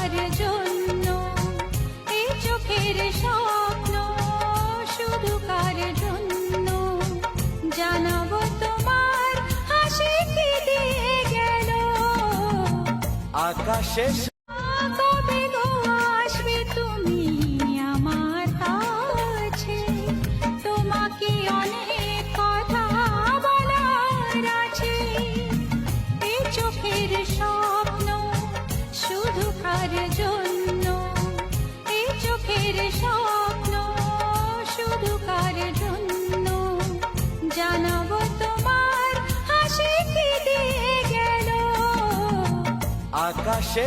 কার জন্য, এই চোখের স্বপ্ন শুধু কার জন্য, জানাবো তোমার হাসি কি দিয়ে গেল আকাশে। কবে গো আসবে তুমি আমার কাছে, তোমাকে অনেক কথা বলার আছে। এই চোখের স্বপ্ন শুধু কার জন্য, এই চোখের স্বপ্ন শুধু কার জন্য, জানাবো তোমার হাসি কি দিয়ে গেল আকাশে।